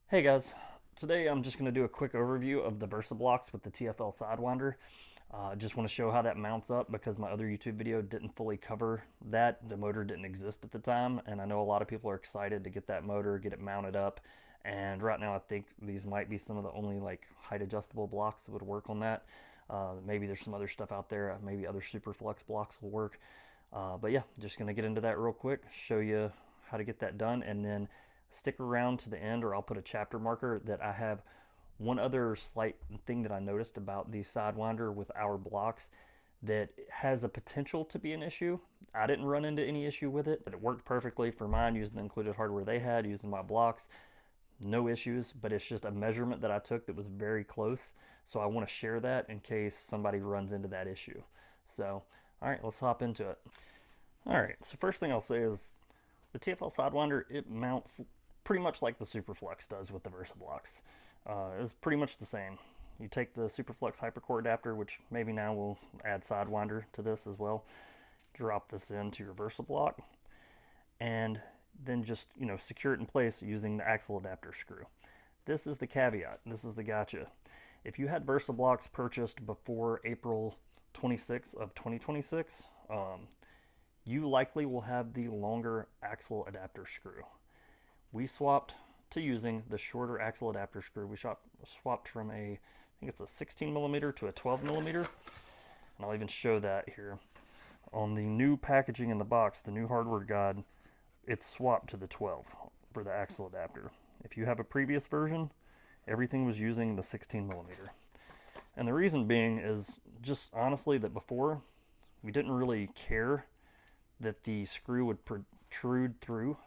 Hey guys, today I'm just going to do a quick overview of the Versa blocks with the TFL Sidewinder. Just want to show how that mounts up because my other YouTube video didn't fully cover that. The motor didn't exist at the time, and I know a lot of people are excited to get that motor, get it mounted up. And right now I think these might be some of the only like height adjustable blocks that would work on that. Maybe there's some other stuff out there, maybe other Superflex blocks will work. But yeah, just going to get into that real quick, show you how to get that done, and then stick around to the end, or I'll put a chapter marker that I have one other slight thing that I noticed about the Sidewinder with our blocks that has a potential to be an issue. I didn't run into any issue with it, but it worked perfectly for mine using the included hardware they had, using my blocks. No issues, but it's just a measurement that I took that was very close. So I want to share that in case somebody runs into that issue. So, all right, let's hop into it. All right, so first thing I'll say is the TFL Sidewinder, it mounts pretty much like the Superflex does with the Versa blocks. It's pretty much the same. You take the Superflex hypercore adapter, which maybe now we'll add Sidewinder to this as well, drop this into your Versa block, and then just secure it in place using the axle adapter screw. This is the caveat. This is the gotcha. If you had Versa blocks purchased before April 26th of 2026, you likely will have the longer axle adapter screw. We swapped to using the shorter axle adapter screw. We swapped from I think it's a 16 millimeter to a 12 millimeter. And I'll even show that here. On the new packaging in the box, the new hardware guide, it's swapped to the 12 for the axle adapter. If you have a previous version, everything was using the 16 millimeter. And the reason being is just honestly that before, we didn't really care that the screw would protrude through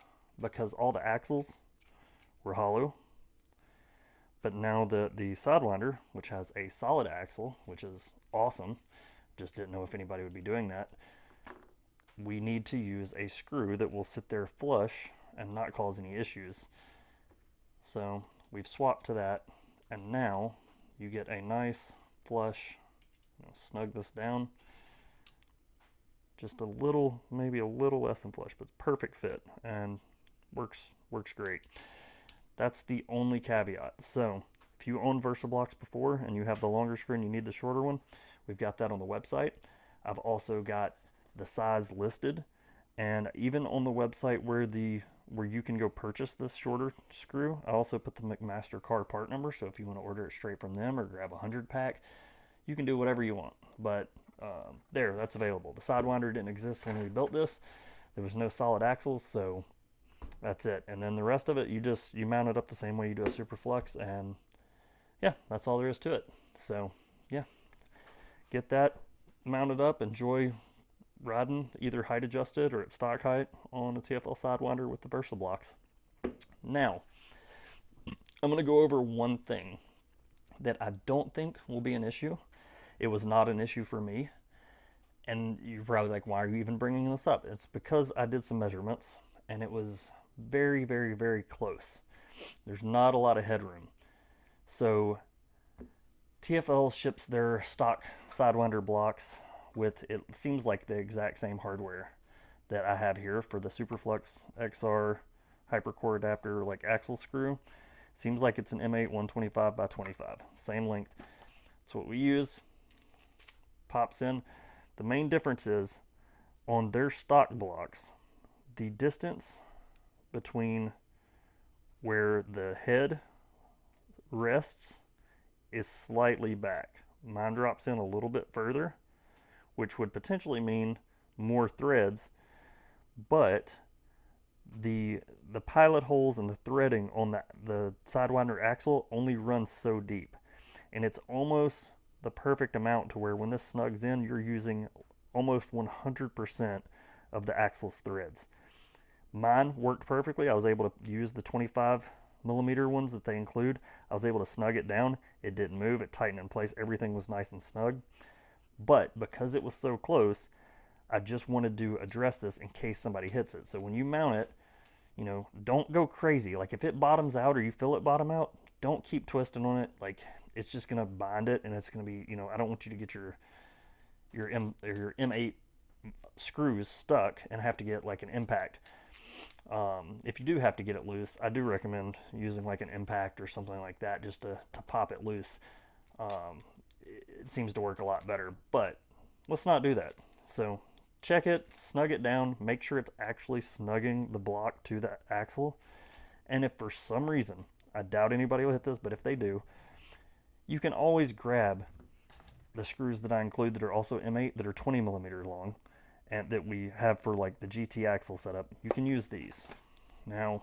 because all the axles were hollow. But now the Sidewinder, which has a solid axle, which is awesome, just didn't know if anybody would be doing that, we need to use a screw that will sit there flush and not cause any issues. So we've swapped to that, and now you get a nice flush. Snug this down. Just a little, maybe a little less than flush, but perfect fit and works great. That's the only caveat. So if you own Versa blocks before and you have the longer screw and you need the shorter one, we've got that on the website. I've also got the size listed, and even on the website where you can go purchase this shorter screw, I also put the McMaster car part number. So if you want to order it straight from them or grab a 100-pack, you can do whatever you want. But that's available. The Sidewinder didn't exist when we built this. There was no solid axles, so that's it. And then the rest of it, you mount it up the same way you do a Superflex, and yeah, that's all there is to it. So yeah, get that mounted up. Enjoy riding either height adjusted or at stock height on a TFL Sidewinder with the Versa blocks. Now, I'm going to go over one thing that I don't think will be an issue. It was not an issue for me. And you're probably like, why are you even bringing this up? It's because I did some measurements and it was very, very, very close. There's not a lot of headroom. So TFL ships their stock Sidewinder blocks with, it seems like, the exact same hardware that I have here for the Superflex XR hypercore adapter, like axle screw. Seems like it's an M8 125 by 25, same length. That's what we use. Pops in. The main difference is on their stock blocks, the distance between where the head rests is slightly back. Mine drops in a little bit further, which would potentially mean more threads, but the pilot holes and the threading on the Sidewinder axle only runs so deep, and it's almost the perfect amount to where when this snugs in, you're using almost 100% of the axle's threads. Mine worked perfectly. I was able to use the 25 millimeter ones that they include. I was able to snug it down. It didn't move. It tightened in place. Everything was nice and snug. But because it was so close, I just wanted to address this in case somebody hits it. So when you mount it, don't go crazy. Like if it bottoms out or you feel it bottom out, don't keep twisting on it. Like it's just gonna bind it, and it's gonna be, I don't want you to get your M8 screws stuck and have to get like an impact. If you do have to get it loose, I do recommend using like an impact or something like that just to pop it loose. It seems to work a lot better, but let's not do that. So check it, snug it down, make sure it's actually snugging the block to the axle. And if for some reason, I doubt anybody will hit this, but if they do, you can always grab the screws that I include that are also M8 that are 20 millimeters long and that we have for like the GT axle setup. You can use these. Now,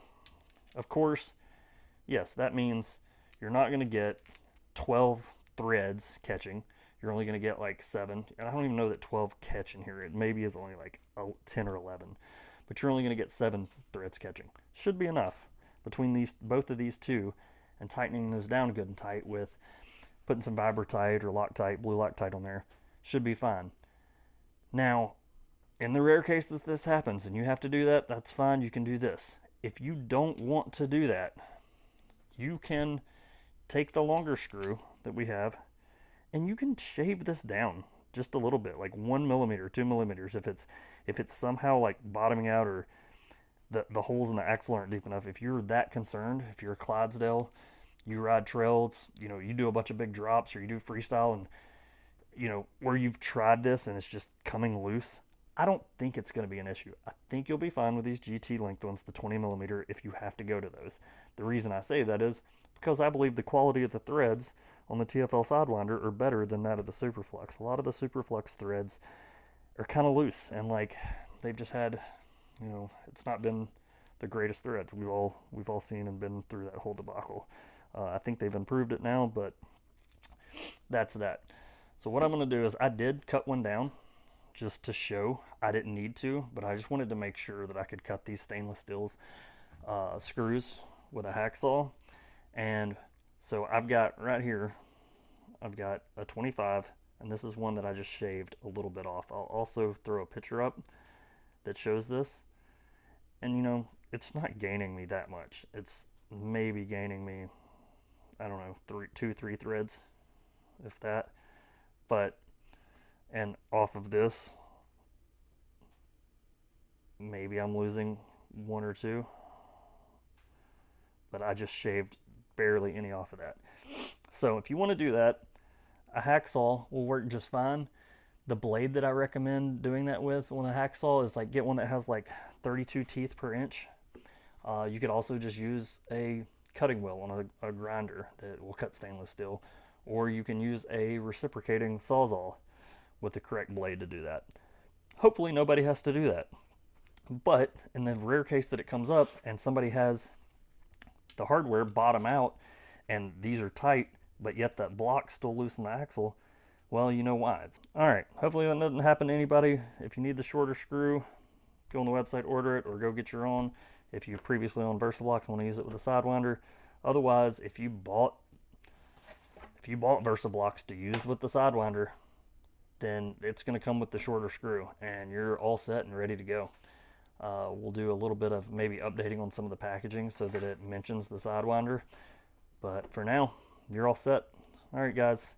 of course, yes, that means you're not going to get 12 threads catching. You're only going to get like 7. And I don't even know that 12 catch in here. It maybe is only like 10 or 11. But you're only going to get 7 threads catching. Should be enough between both of these two, and tightening those down good and tight with putting some Vibratite or Loctite, blue Loctite on there. Should be fine. Now, in the rare case that this happens and you have to do that, that's fine. You can do this. If you don't want to do that, you can take the longer screw that we have and you can shave this down just a little bit, like 1 millimeter, 2 millimeters. If it's somehow like bottoming out or the holes in the axle aren't deep enough, if you're that concerned, if you're a Clydesdale, you ride trails, you know, you do a bunch of big drops or you do freestyle and, you know, where you've tried this and it's just coming loose, I don't think it's going to be an issue. I think you'll be fine with these GT length ones, the 20 millimeter, if you have to go to those. The reason I say that is because I believe the quality of the threads on the TFL Sidewinder are better than that of the Superflux. A lot of the Superflux threads are kind of loose and like they've just had, you know, it's not been the greatest threads. We've all seen and been through that whole debacle. I think they've improved it now, but that's that. So what I'm going to do is I did cut one down just to show. I didn't need to, but I just wanted to make sure that I could cut these stainless steel screws with a hacksaw. And so I've got right here, I've got a 25, and this is one that I just shaved a little bit off. I'll also throw a picture up that shows this. And you know, it's not gaining me that much. It's maybe gaining me, I don't know, 3 threads, if that. But, and off of this, maybe I'm losing 1 or 2. But I just shaved barely any off of that. So if you want to do that, a hacksaw will work just fine. The blade that I recommend doing that with on a hacksaw is like get one that has like 32 teeth per inch. You could also just use a cutting wheel on a grinder that will cut stainless steel, or you can use a reciprocating sawzall with the correct blade to do that. Hopefully nobody has to do that. But in the rare case that it comes up and somebody has the hardware bottom out and these are tight, but yet that block's still loose in the axle, well, you know why. All right, hopefully that doesn't happen to anybody. If you need the shorter screw, go on the website, order it, or go get your own. If you previously owned VersaBlocks and want to use it with a Sidewinder. Otherwise, if you bought VersaBlocks to use with the Sidewinder, then it's going to come with the shorter screw, and you're all set and ready to go. We'll do a little bit of maybe updating on some of the packaging so that it mentions the Sidewinder. But for now, you're all set. All right, guys.